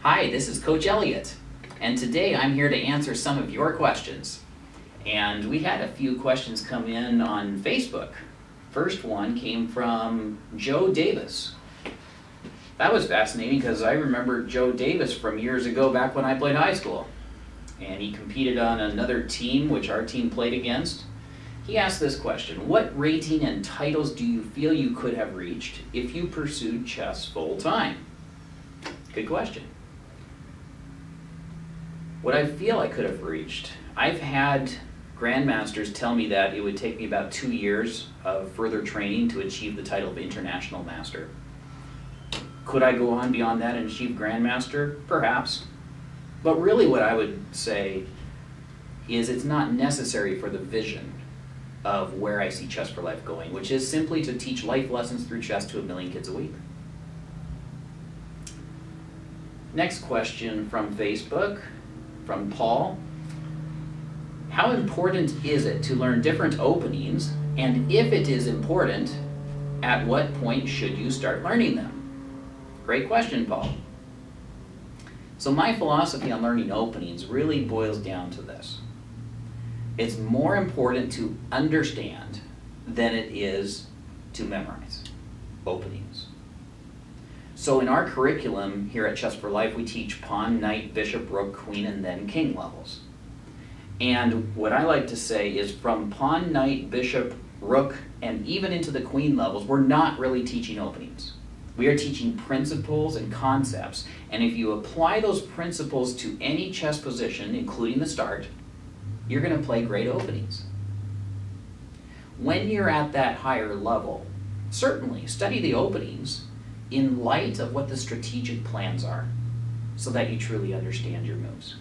Hi, this is Coach Elliott, and today I'm here to answer some of your questions. And we had a few questions come in on Facebook. First one came from Joe Davis. That was fascinating because I remember Joe Davis from years ago back when I played high school. And he competed on another team which our team played against. He asked this question: what rating and titles do you feel you could have reached if you pursued chess full time? Good question. What I feel I could have reached, I've had grandmasters tell me that it would take me about 2 years of further training to achieve the title of international master. Could I go on beyond that and achieve grandmaster? Perhaps. But really what I would say is it's not necessary for the vision of where I see Chess for Life going, which is simply to teach life lessons through chess to 1 million kids a week. Next question from Facebook, from Paul. How important is it to learn different openings, and if it is important, at what point should you start learning them? Great question, Paul. So my philosophy on learning openings really boils down to this. It's more important to understand than it is to memorize openings. So in our curriculum here at Chess for Life, we teach pawn, knight, bishop, rook, queen, and then king levels. And what I like to say is from pawn, knight, bishop, rook, and even into the queen levels, we're not really teaching openings. We are teaching principles and concepts, and if you apply those principles to any chess position, including the start, you're going to play great openings. When you're at that higher level, certainly study the openings in light of what the strategic plans are, so that you truly understand your moves.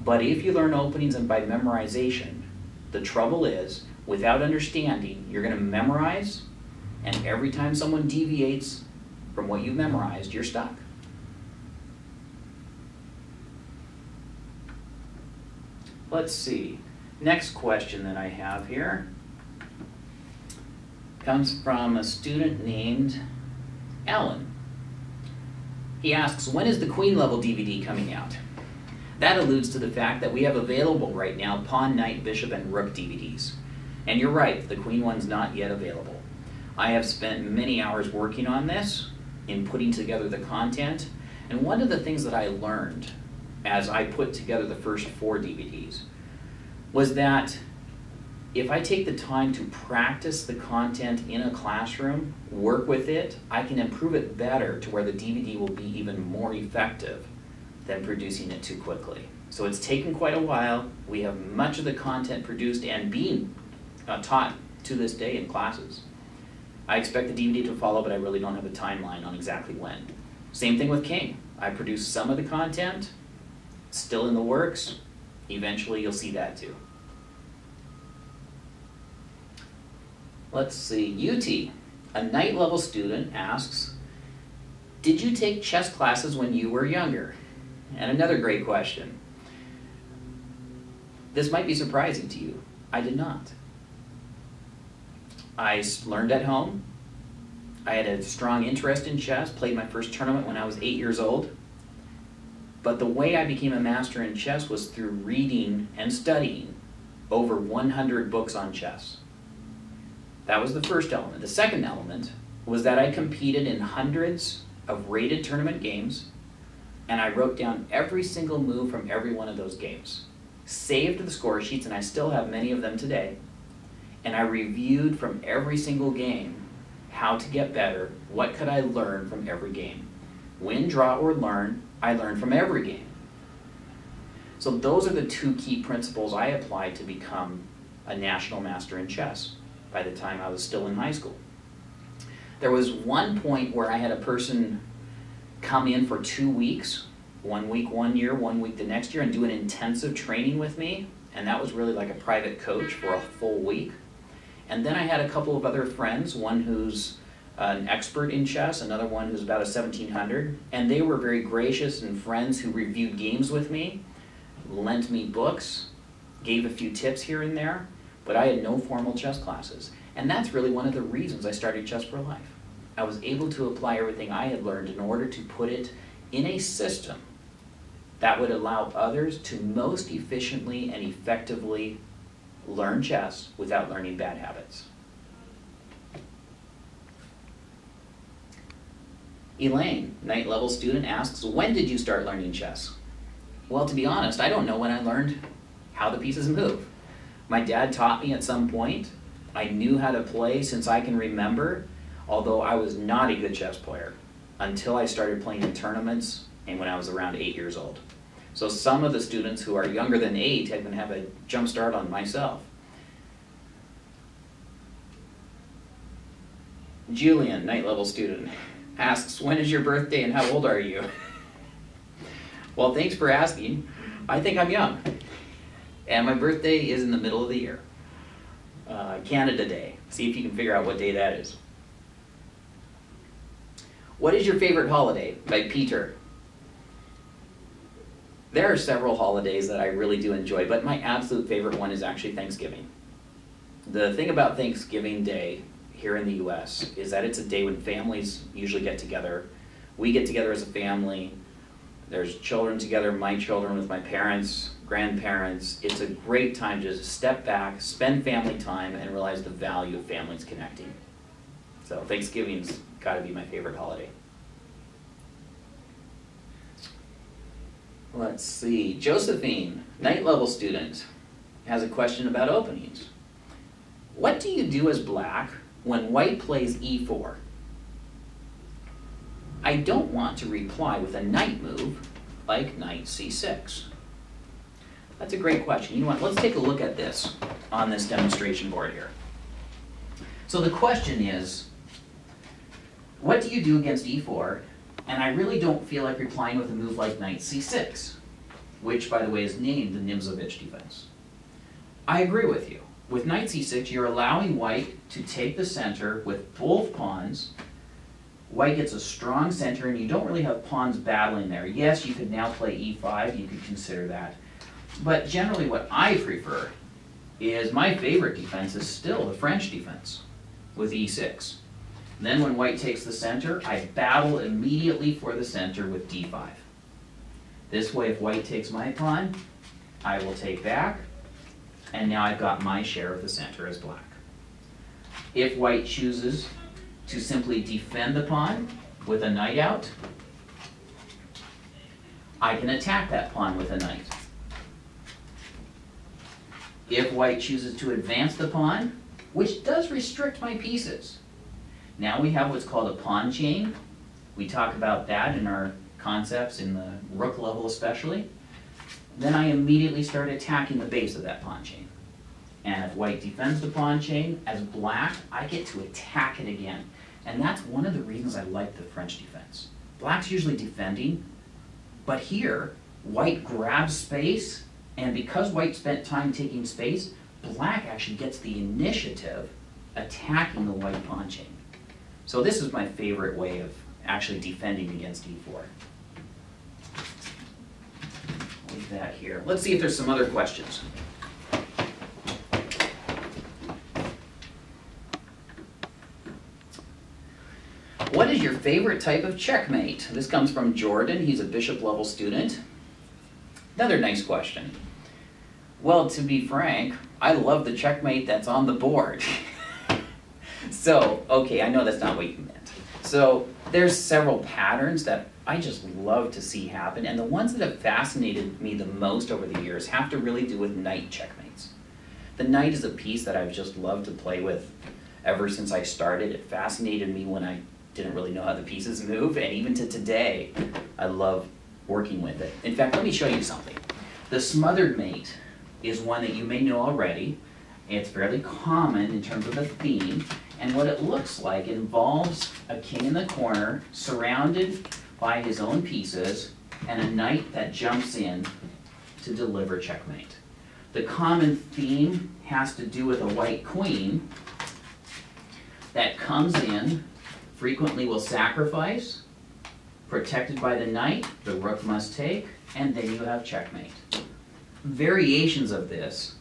But if you learn openings and by memorization, the trouble is, without understanding, you're going to memorize, and every time someone deviates from what you've memorized, you're stuck. Let's see. Next question that I have here comes from a student named Alan. He asks, when is the Queen level DVD coming out? That alludes to the fact that we have available right now Pawn, Knight, Bishop, and Rook DVDs. And you're right, the Queen one's not yet available. I have spent many hours working on this, in putting together the content, and one of the things that I learned as I put together the first 4 DVDs was that if I take the time to practice the content in a classroom, work with it, I can improve it better to where the DVD will be even more effective than producing it too quickly. So it's taken quite a while. We have much of the content produced and being taught to this day in classes. I expect the DVD to follow, but I really don't have a timeline on exactly when. Same thing with King. I produced some of the content, still in the works. Eventually you'll see that too. Let's see, UT, a Knight level student asks, did you take chess classes when you were younger? And another great question. This might be surprising to you. I did not. I learned at home. I had a strong interest in chess, played my first tournament when I was 8 years old. But the way I became a master in chess was through reading and studying over 100 books on chess. That was the first element. The second element was that I competed in hundreds of rated tournament games, and I wrote down every single move from every one of those games. Saved the score sheets, and I still have many of them today. And I reviewed from every single game how to get better, what could I learn from every game. Win, draw, or learn, I learned from every game. So those are the 2 key principles I applied to become a national master in chess by the time I was still in high school. There was one point where I had a person come in for 2 weeks, 1 week 1 year, 1 week the next year, and do an intensive training with me, and that was really like a private coach for a full week. And then I had a couple of other friends, one who's an expert in chess, another one who's about a 1700, and they were very gracious and friends who reviewed games with me, lent me books, gave a few tips here and there, but I had no formal chess classes. And that's really one of the reasons I started Chess for Life. I was able to apply everything I had learned in order to put it in a system that would allow others to most efficiently and effectively learn chess without learning bad habits. Elaine, ninth level student, asks, when did you start learning chess? Well, to be honest, I don't know when I learned how the pieces move. My dad taught me at some point. I knew how to play since I can remember, although I was not a good chess player until I started playing in tournaments and when I was around 8 years old. So some of the students who are younger than 8 have been have a jump start on myself. Julian, ninth level student, asks, when is your birthday and how old are you? Well, thanks for asking. I think I'm young. And my birthday is in the middle of the year. Canada Day. See if you can figure out what day that is. What is your favorite holiday? By Peter. There are several holidays that I really do enjoy, but my absolute favorite one is actually Thanksgiving. The thing about Thanksgiving Day here in the US is that it's a day when families usually get together. We get together as a family. There's children together, my children with my parents, grandparents. It's a great time to just step back, spend family time, and realize the value of families connecting. So Thanksgiving's got to be my favorite holiday. Let's see, Josephine, ninth level student, has a question about openings. What do you do as black when white plays e4? I don't want to reply with a knight move like knight c6. That's a great question. You know what, let's take a look at this on this demonstration board here. So the question is, what do you do against e4? And I really don't feel like replying with a move like knight c6, which, by the way, is named the Nimzovich defense. I agree with you. With knight c6, you're allowing white to take the center with both pawns. White gets a strong center, and you don't really have pawns battling there. Yes, you could now play e5. You could consider that. But generally, what I prefer is my favorite defense is still the French defense with e6. Then when white takes the center, I battle immediately for the center with d5. This way, if white takes my pawn, I will take back, and now I've got my share of the center as black. If white chooses to simply defend the pawn with a knight out, I can attack that pawn with a knight. If white chooses to advance the pawn, which does restrict my pieces, now we have what's called a pawn chain. We talk about that in our concepts in the rook level especially. Then I immediately start attacking the base of that pawn chain. And if white defends the pawn chain, as black, I get to attack it again. And that's one of the reasons I like the French defense. Black's usually defending, but here, white grabs space, and because white spent time taking space, black actually gets the initiative attacking the white pawn chain. So this is my favorite way of actually defending against e4. Leave that here. Let's see if there's some other questions. What is your favorite type of checkmate? This comes from Jordan. He's a bishop level student. Another nice question. Well, to be frank, I love the checkmate that's on the board. So, okay, I know that's not what you meant. So there's several patterns that I just love to see happen, and the ones that have fascinated me the most over the years have to really do with knight checkmates. The knight is a piece that I've just loved to play with ever since I started. It fascinated me when I didn't really know how the pieces move, and even to today, I love working with it. In fact, let me show you something. The smothered mate is one that you may know already. It's fairly common in terms of the theme, and what it looks like involves a king in the corner surrounded by his own pieces and a knight that jumps in to deliver checkmate. The common theme has to do with a white queen that comes in, frequently will sacrifice, protected by the knight, the rook must take, and then you have checkmate. Variations of this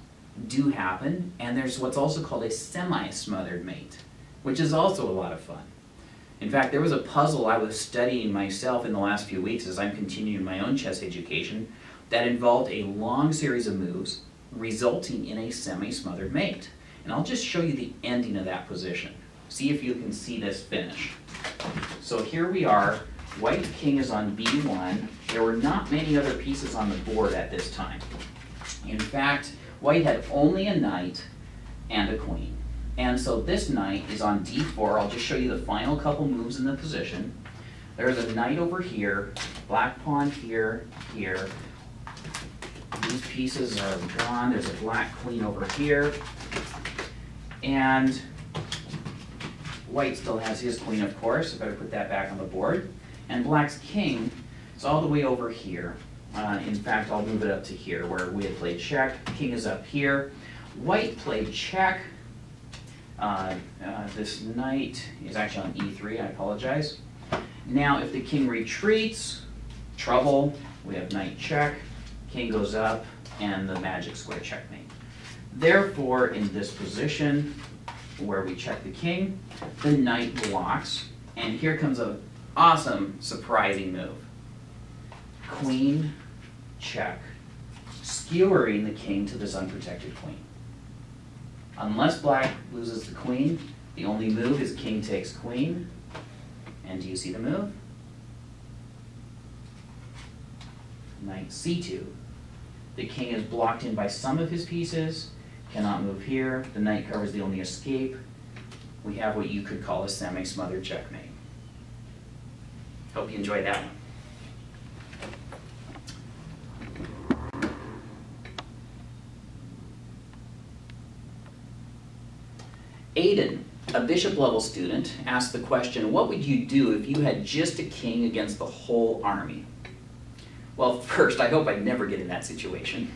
do happen, and there's what's also called a semi-smothered mate, which is also a lot of fun. In fact, there was a puzzle I was studying myself in the last few weeks as I'm continuing my own chess education that involved a long series of moves resulting in a semi-smothered mate. And I'll just show you the ending of that position. See if you can see this finish. So here we are. White king is on b1. There were not many other pieces on the board at this time. In fact, white had only a knight and a queen. And so this knight is on d4. I'll just show you the final couple moves in the position. There's a knight over here, black pawn here, here. These pieces are gone. There's a black queen over here. And white still has his queen, of course. I better put that back on the board. And black's king is all the way over here. In fact, I'll move it up to here where we had played check. King is up here. White played check. This knight is actually on e3, I apologize. Now, if the king retreats, trouble. We have knight check, king goes up, and the magic square checkmate. Therefore, in this position, where we check the king, the knight blocks, and here comes an awesome, surprising move. Queen, check, skewering the king to this unprotected queen. Unless black loses the queen, the only move is king takes queen. And do you see the move? Knight c2. The king is blocked in by some of his pieces, cannot move here. The knight covers the only escape. We have what you could call a semi-smothered checkmate. Hope you enjoyed that one. Aiden, a bishop level student, asked the question, what would you do if you had just a king against the whole army? Well, first, I hope I never get in that situation.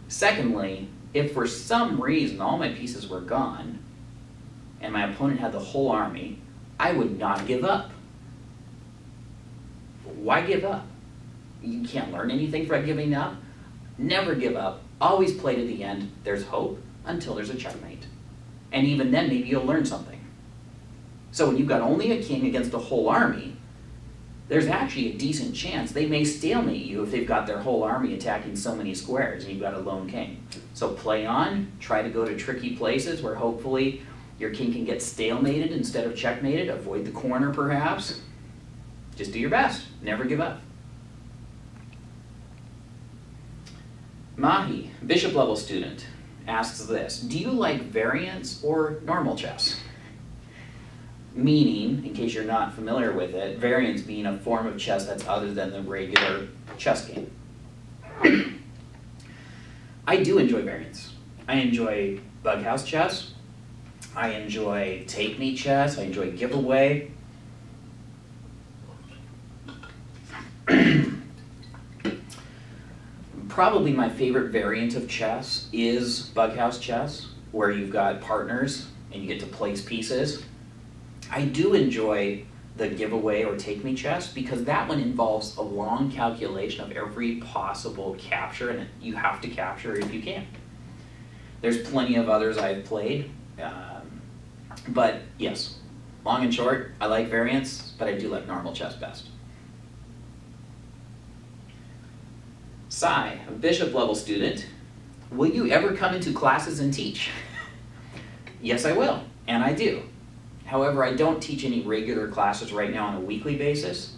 Secondly, if for some reason all my pieces were gone and my opponent had the whole army, I would not give up. Why give up? You can't learn anything from giving up. Never give up. Always play to the end. There's hope until there's a checkmate. And even then, maybe you'll learn something. So when you've got only a king against a whole army, there's actually a decent chance they may stalemate you if they've got their whole army attacking so many squares and you've got a lone king. So play on, try to go to tricky places where hopefully your king can get stalemated instead of checkmated, avoid the corner perhaps. Just do your best, never give up. Mahi, bishop level student, asks this, do you like variance or normal chess? Meaning, in case you're not familiar with it, variance being a form of chess that's other than the regular chess game. I do enjoy variance. I enjoy bughouse chess. I enjoy take me chess. I enjoy giveaway. Probably my favorite variant of chess is bughouse chess, where you've got partners and you get to place pieces. I do enjoy the giveaway or take me chess because that one involves a long calculation of every possible capture, and you have to capture if you can. There's plenty of others I've played, but yes, long and short, I like variance, but I do like normal chess best. Sai, a bishop level student, will you ever come into classes and teach? Yes, I will, and I do. However, I don't teach any regular classes right now on a weekly basis.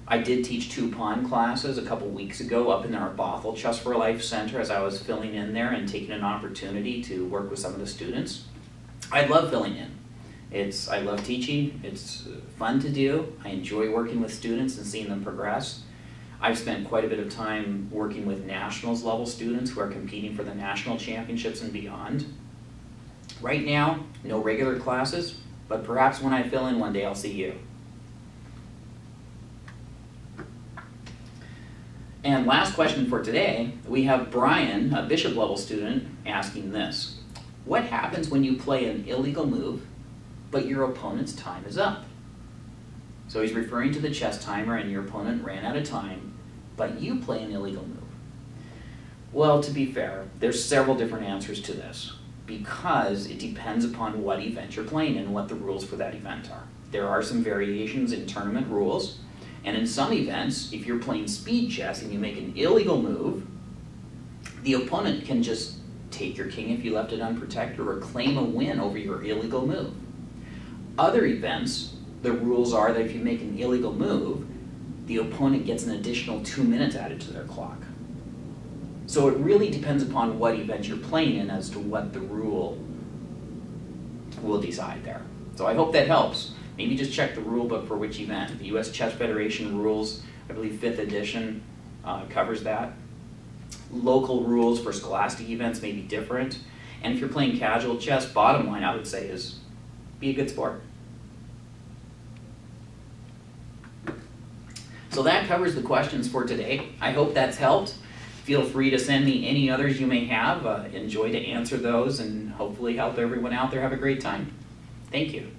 I did teach 2 pawn classes a couple weeks ago up in our Bothell Chess for Life Center as I was filling in there and taking an opportunity to work with some of the students. I love filling in. I love teaching. It's fun to do. I enjoy working with students and seeing them progress. I've spent quite a bit of time working with nationals level students who are competing for the national championships and beyond. Right now, no regular classes, but perhaps when I fill in one day, I'll see you. And last question for today, we have Brian, a bishop level student, asking this. What happens when you play an illegal move, but your opponent's time is up? So he's referring to the chess timer and your opponent ran out of time, but you play an illegal move. Well, to be fair, there's several different answers to this because it depends upon what event you're playing and what the rules for that event are. There are some variations in tournament rules, and in some events, if you're playing speed chess and you make an illegal move, the opponent can just take your king if you left it unprotected or claim a win over your illegal move. Other events, the rules are that if you make an illegal move, the opponent gets an additional 2 minutes added to their clock. So it really depends upon what event you're playing in as to what the rule will decide there. So I hope that helps. Maybe just check the rule book for which event. The US Chess Federation rules, I believe 5th edition covers that. Local rules for scholastic events may be different. And if you're playing casual chess, bottom line I would say is be a good sport. So that covers the questions for today. I hope that's helped. Feel free to send me any others you may have. Enjoy to answer those and hopefully help everyone out there have a great time. Thank you.